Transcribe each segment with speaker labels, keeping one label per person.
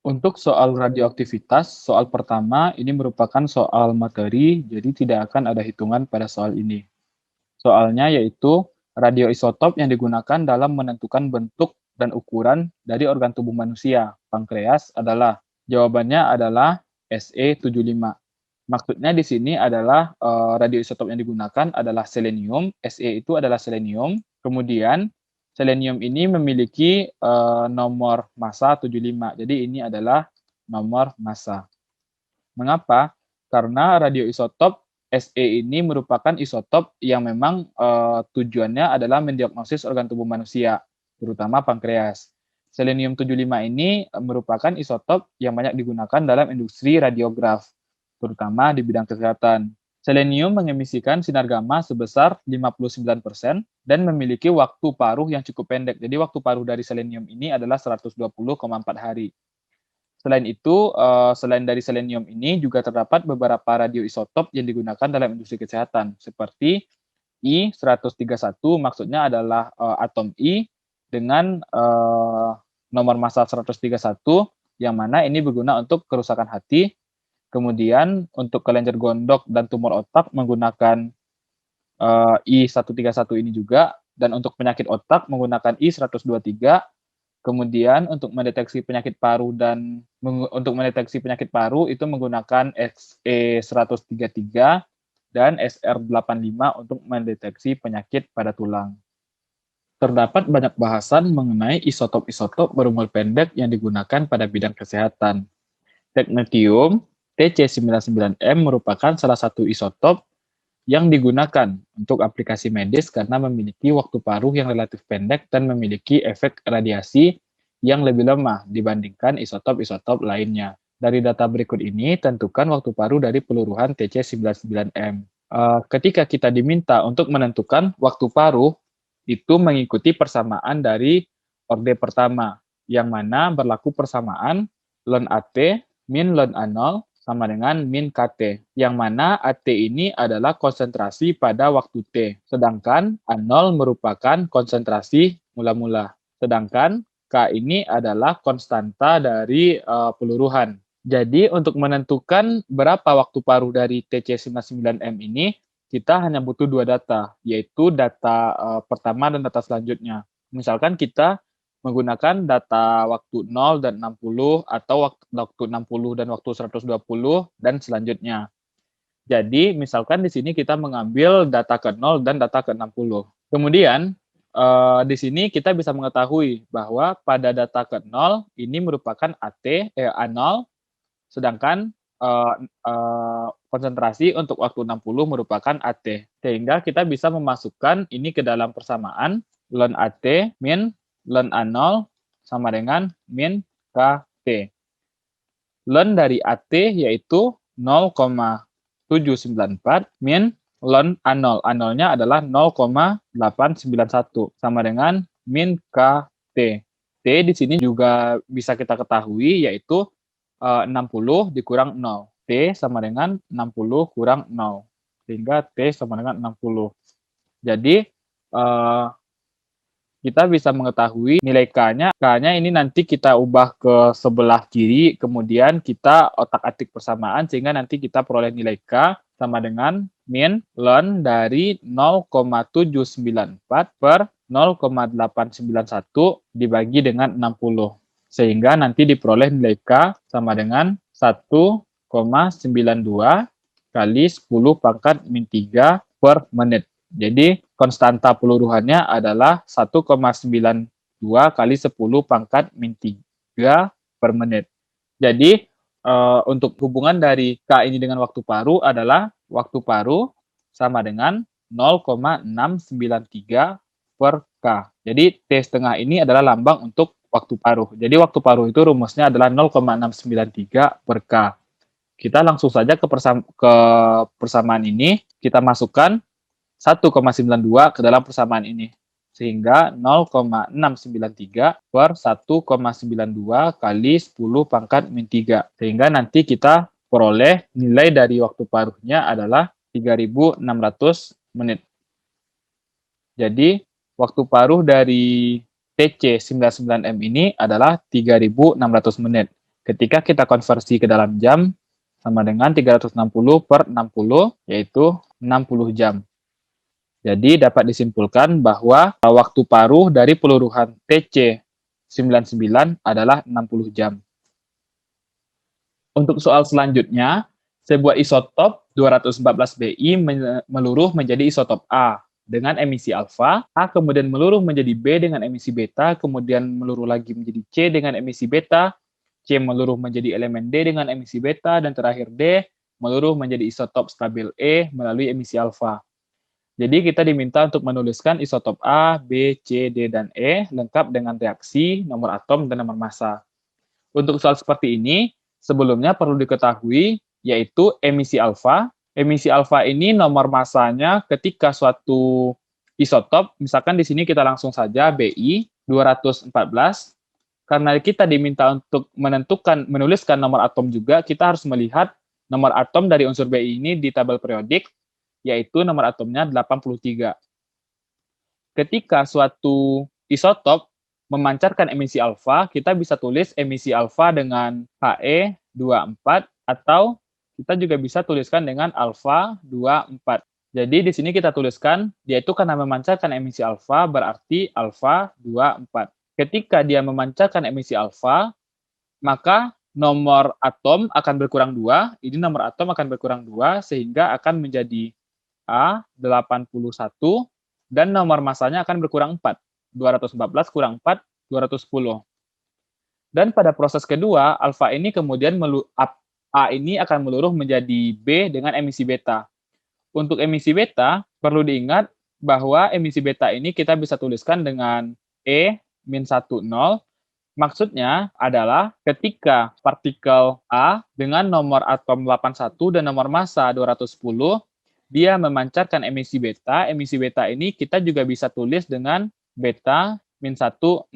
Speaker 1: Untuk soal radioaktivitas, soal pertama ini merupakan soal materi, jadi tidak akan ada hitungan pada soal ini. Soalnya yaitu radioisotop yang digunakan dalam menentukan bentuk dan ukuran dari organ tubuh manusia. Pankreas adalah jawabannya adalah Se75. Maksudnya di sini adalah radioisotop yang digunakan adalah selenium. Se itu adalah selenium. Kemudian selenium ini memiliki nomor massa 75. Jadi ini adalah nomor massa. Mengapa? Karena radioisotop Se ini merupakan isotop yang memang tujuannya adalah mendiagnosis organ tubuh manusia, terutama pankreas. Selenium 75 ini merupakan isotop yang banyak digunakan dalam industri radiograf, terutama di bidang kesehatan. Selenium mengemisikan sinar gamma sebesar 59% dan memiliki waktu paruh yang cukup pendek. Jadi waktu paruh dari selenium ini adalah 120,4 hari. Selain itu, selain dari selenium ini juga terdapat beberapa radioisotop yang digunakan dalam industri kesehatan, seperti I-131, maksudnya adalah atom I dengan nomor massa 131, yang mana ini berguna untuk kerusakan hati. Kemudian untuk kelenjar gondok dan tumor otak menggunakan I-131 ini juga, dan untuk penyakit otak menggunakan I-123. Kemudian untuk mendeteksi penyakit paru itu menggunakan XE133 dan SR85 untuk mendeteksi penyakit pada tulang. Terdapat banyak bahasan mengenai isotop-isotop berumur pendek yang digunakan pada bidang kesehatan. Technetium Tc99m merupakan salah satu isotop yang digunakan untuk aplikasi medis karena memiliki waktu paruh yang relatif pendek dan memiliki efek radiasi yang lebih lemah dibandingkan isotop-isotop lainnya. Dari data berikut ini, tentukan waktu paruh dari peluruhan Tc99m. Ketika kita diminta untuk menentukan waktu paruh, itu mengikuti persamaan dari orde pertama, yang mana berlaku persamaan ln AT min ln A0 sama dengan min KT, yang mana AT ini adalah konsentrasi pada waktu T, sedangkan A0 merupakan konsentrasi mula-mula. Sedangkan K ini adalah konstanta dari peluruhan. Jadi untuk menentukan berapa waktu paruh dari TC99M ini, kita hanya butuh dua data, yaitu data pertama dan data selanjutnya. Misalkan kita menggunakan data waktu 0 dan 60 atau waktu 60 dan waktu 120 dan selanjutnya. Jadi misalkan di sini kita mengambil data ke 0 dan data ke 60. Kemudian di sini kita bisa mengetahui bahwa pada data ke 0 ini merupakan A0, sedangkan konsentrasi untuk waktu 60 merupakan AT. Sehingga kita bisa memasukkan ini ke dalam persamaan ln AT min ln A0 sama dengan min KT. Ln dari AT yaitu 0,794 min ln A0. A0-nya adalah 0,891 sama dengan min KT. T di sini juga bisa kita ketahui yaitu 60 dikurang 0. T sama dengan 60 kurang 0. Sehingga T sama dengan 60. Jadi kita bisa mengetahui nilai K-nya. K-nya ini nanti kita ubah ke sebelah kiri, kemudian kita otak-atik persamaan, sehingga nanti kita peroleh nilai K sama dengan min ln dari 0,794 per 0,891 dibagi dengan 60. Sehingga nanti diperoleh nilai K sama dengan 1,92 kali 10 pangkat min 3 per menit. Jadi konstanta peluruhannya adalah 1,92 kali 10 pangkat min 3 per menit. Jadi untuk hubungan dari K ini dengan waktu paruh adalah waktu paruh sama dengan 0,693 per K. Jadi T setengah ini adalah lambang untuk waktu paruh. Jadi waktu paruh itu rumusnya adalah 0,693 per K. Kita langsung saja ke persamaan ini, kita masukkan 1,92 ke dalam persamaan ini. Sehingga 0,693 per 1,92 kali 10 pangkat min 3. Sehingga nanti kita peroleh nilai dari waktu paruhnya adalah 3.600 menit. Jadi waktu paruh dari TC99M ini adalah 3.600 menit. Ketika kita konversi ke dalam jam, sama dengan 360 per 60, yaitu 60 jam. Jadi dapat disimpulkan bahwa waktu paruh dari peluruhan TC99 adalah 60 jam. Untuk soal selanjutnya, sebuah isotop 214 Bi meluruh menjadi isotop A dengan emisi alfa, A kemudian meluruh menjadi B dengan emisi beta, kemudian meluruh lagi menjadi C dengan emisi beta, C meluruh menjadi elemen D dengan emisi beta, dan terakhir D meluruh menjadi isotop stabil E melalui emisi alfa. Jadi kita diminta untuk menuliskan isotop A, B, C, D, dan E lengkap dengan reaksi, nomor atom, dan nomor massa. Untuk soal seperti ini, sebelumnya perlu diketahui yaitu emisi alfa. Emisi alfa ini nomor massanya ketika suatu isotop, misalkan di sini kita langsung saja Bi 214. Karena kita diminta untuk menuliskan nomor atom juga, kita harus melihat nomor atom dari unsur Bi ini di tabel periodik, yaitu nomor atomnya 83. Ketika suatu isotop memancarkan emisi alfa, kita bisa tulis emisi alfa dengan He24 atau kita juga bisa tuliskan dengan alfa 24. Jadi di sini kita tuliskan, yaitu karena memancarkan emisi alfa berarti alfa 24. Ketika dia memancarkan emisi alfa, maka nomor atom akan berkurang 2, ini nomor atom akan berkurang 2, sehingga akan menjadi A81, dan nomor massanya akan berkurang 4. 214 kurang 4, 210. Dan pada proses kedua, alfa ini kemudian A ini akan meluruh menjadi B dengan emisi beta. Untuk emisi beta, perlu diingat bahwa emisi beta ini kita bisa tuliskan dengan E-10. Maksudnya adalah ketika partikel A dengan nomor atom 81 dan nomor massa 210, dia memancarkan emisi beta. Emisi beta ini kita juga bisa tulis dengan beta min 1, 0.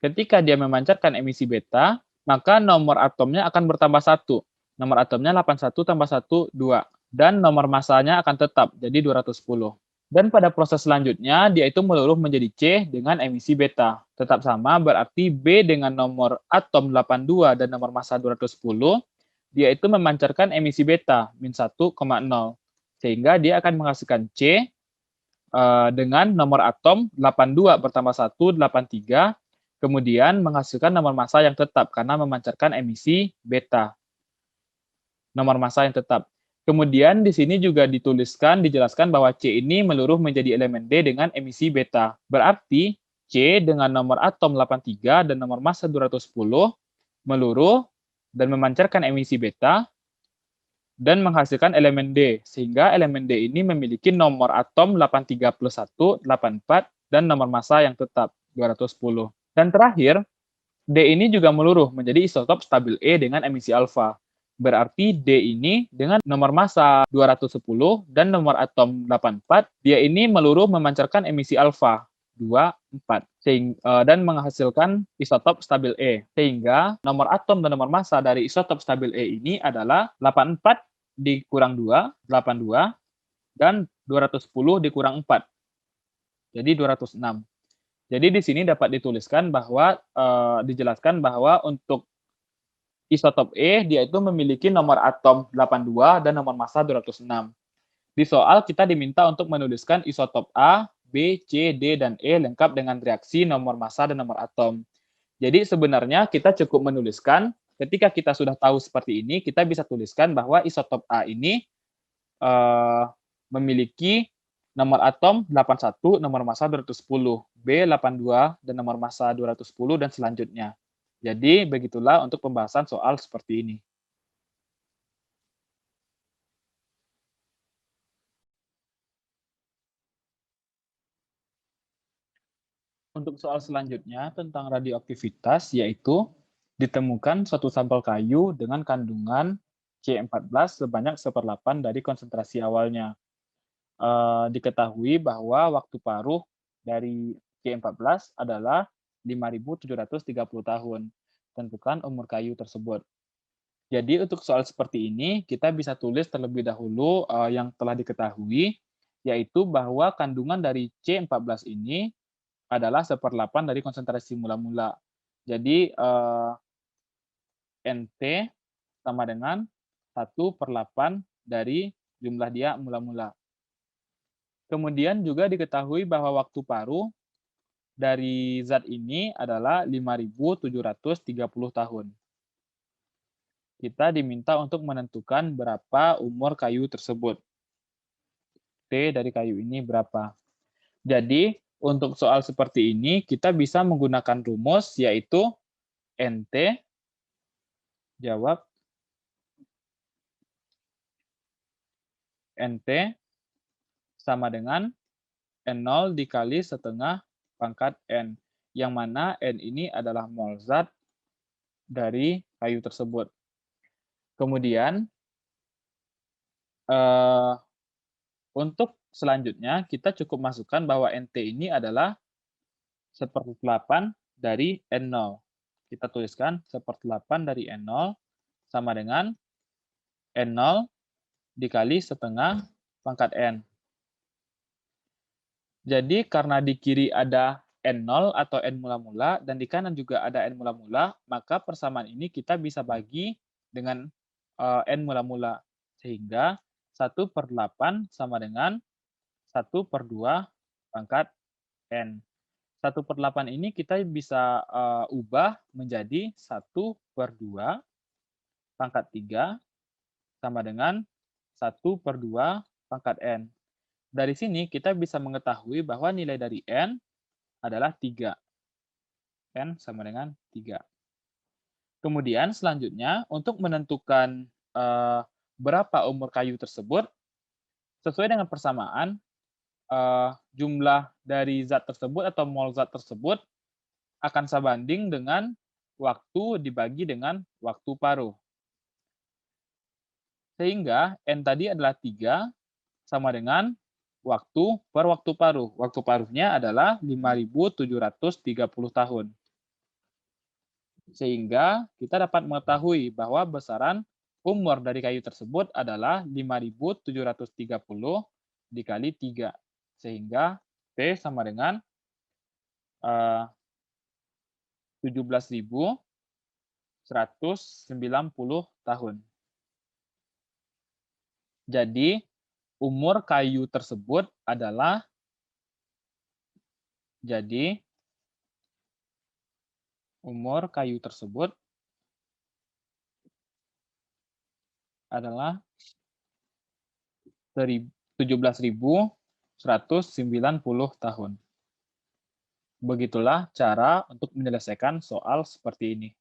Speaker 1: Ketika dia memancarkan emisi beta, maka nomor atomnya akan bertambah 1. Nomor atomnya 81 tambah 1, 2. Dan nomor massanya akan tetap, jadi 210. Dan pada proses selanjutnya, dia itu meluruh menjadi C dengan emisi beta. Tetap sama, berarti B dengan nomor atom 82 dan nomor massa 210, dia itu memancarkan emisi beta, min 1,0. Sehingga dia akan menghasilkan C dengan nomor atom 82 bertambah 1, 83, kemudian menghasilkan nomor massa yang tetap karena memancarkan emisi beta. Nomor massa yang tetap. Kemudian di sini juga dijelaskan bahwa C ini meluruh menjadi elemen D dengan emisi beta. Berarti C dengan nomor atom 83 dan nomor massa 210 meluruh dan memancarkan emisi beta dan menghasilkan elemen D, sehingga elemen D ini memiliki nomor atom 83 plus 1, 84, dan nomor massa yang tetap, 210. Dan terakhir, D ini juga meluruh menjadi isotop stabil E dengan emisi alfa. Berarti D ini dengan nomor massa 210 dan nomor atom 84, dia ini meluruh memancarkan emisi alfa, 24, dan menghasilkan isotop stabil E. Sehingga nomor atom dan nomor massa dari isotop stabil E ini adalah 84 dikurang 2, 82, dan 210 dikurang 4. Jadi 206. Jadi di sini dapat dituliskan bahwa dijelaskan bahwa untuk isotop E dia itu memiliki nomor atom 82 dan nomor massa 206. Di soal kita diminta untuk menuliskan isotop A, B, C, D, dan E lengkap dengan reaksi, nomor massa, dan nomor atom. Jadi sebenarnya kita cukup menuliskan, ketika kita sudah tahu seperti ini, kita bisa tuliskan bahwa isotop A ini memiliki nomor atom 81, nomor massa 210, B 82, dan nomor massa 210, dan selanjutnya. Jadi begitulah untuk pembahasan soal seperti ini. Untuk soal selanjutnya tentang radioaktivitas, yaitu ditemukan suatu sampel kayu dengan kandungan C14 sebanyak 1/8 dari konsentrasi awalnya. Diketahui bahwa waktu paruh dari C14 adalah 5.730 tahun. Tentukan umur kayu tersebut. Jadi untuk soal seperti ini, kita bisa tulis terlebih dahulu yang telah diketahui, yaitu bahwa kandungan dari C14 ini adalah 1/8 dari konsentrasi mula-mula. Jadi NT sama dengan 1/8 dari jumlah dia mula-mula. Kemudian juga diketahui bahwa waktu paruh dari zat ini adalah 5.730 tahun. Kita diminta untuk menentukan berapa umur kayu tersebut. T dari kayu ini berapa. Jadi, untuk soal seperti ini, kita bisa menggunakan rumus, yaitu NT, jawab, NT sama dengan N0 dikali setengah pangkat N, yang mana N ini adalah mol zat dari kayu tersebut. Kemudian, untuk selanjutnya, kita cukup masukkan bahwa NT ini adalah 1/8 dari N0. Kita tuliskan 1/8 dari N0 sama dengan N0 dikali setengah pangkat N. Jadi karena di kiri ada N0 atau N mula-mula, dan di kanan juga ada N mula-mula, maka persamaan ini kita bisa bagi dengan N mula-mula. Sehingga 1/8 sama dengan 1/2 pangkat N. 1/8 ini kita bisa ubah menjadi 1/2 pangkat 3 sama dengan 1/2 pangkat N. Dari sini kita bisa mengetahui bahwa nilai dari N adalah 3. N sama dengan 3. Kemudian selanjutnya, untuk menentukan berapa umur kayu tersebut, sesuai dengan persamaan, jumlah dari zat tersebut atau mol zat tersebut akan sebanding dengan waktu dibagi dengan waktu paruh. Sehingga N tadi adalah 3 sama dengan waktu per waktu paruh. Waktu paruhnya adalah 5.730 tahun. Sehingga kita dapat mengetahui bahwa besaran umur dari kayu tersebut adalah 5.730 dikali 3. Sehingga T sama dengan 17.190 tahun. Jadi, umur kayu tersebut adalah 17.190 tahun. Begitulah cara untuk menyelesaikan soal seperti ini.